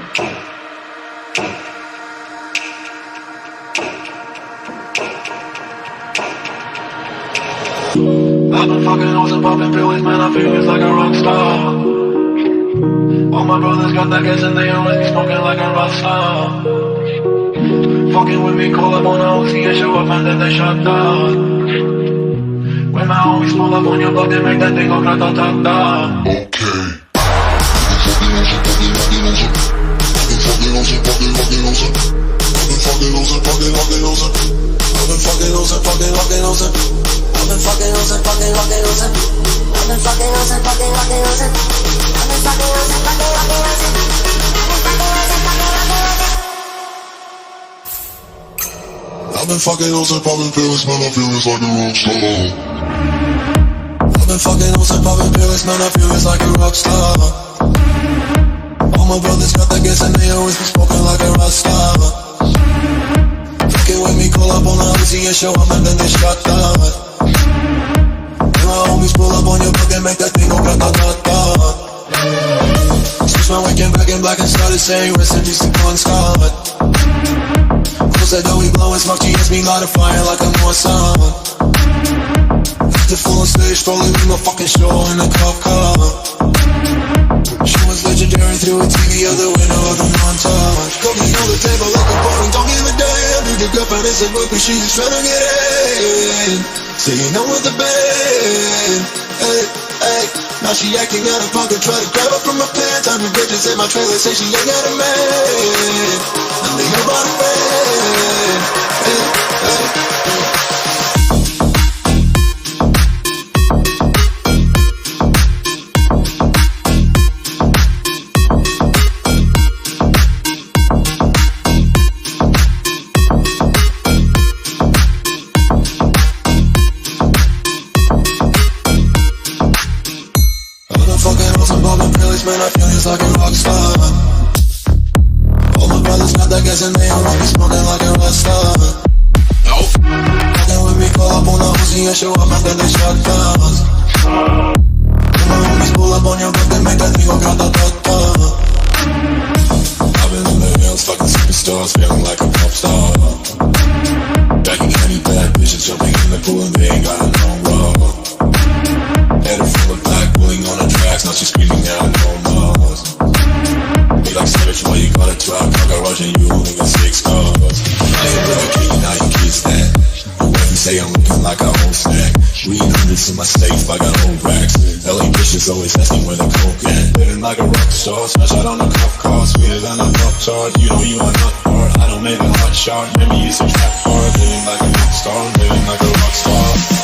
I've been fucking hoes and popping pills, man, I feel it's like a rock star. All my brothers got that gas and they always be smoking like a rock star. Fucking with me, call up on a Uzi and show up and then they shut down. When my homies pull up on your block, they make that thing go grata-ta-ta. Okay. I've been fucking hoes and popping pills, man, I feel it's like a rock star. I've been fucking hoes and popping pills, man, I feel it's like a rock star. All my brothers got that gas and they always be smoking like a rock star. Fucking with me, call up on a Uzi and show up and then they shut down. And my homies pull up on your block and make that thing go grata-ta-ta. Switch my weekend back in black and started saying rest in peace to Bon Scott. Said that we blowin' smoke, she hits me light a fire like I'm on sun. After full on stage, strolling through my fucking show in a cop car. She was legendary through a TV out the window of the montage. Cooking on the table like a boring, don't give a damn. Dude, the girlfriend is a book, but she's just tryna get in. Saying no with the band. Hey, hey. Now she acting out of pocket, try to grab her from my pants. I'm bitches in my trailer, say she ain't got a man. And they hear about a man. Hey, hey, hey. Man, I feel it's like a rock star. All my brothers got that gas and they always be smoking like a rock star. Fucking with me, call up on a Uzi and show up and then they shut down. And my homies pull up on your block and make that thing go grata-ta-ta. I've been in the hills, fucking superstars, feeling like a pop star. Backing any bad bitches, jumping in the pool and they ain't got no rub. Head full of black, pulling on the tracks, now she's screaming out no more. Be like savage, why you got a drop, I got Roger and you only got 6 cars. I ain't with a kid, now you kiss that. You wouldn't say I'm looking like a whole snack. 300s in my safe, I got old racks. LA bitches always asking where the coke at. Living like a rock star, smash out on a cuff car. Sweeter than a pop tart, you know you are not hard. I don't make a hot shot, maybe it's a trap card. Living like a rock star, living like a rock star.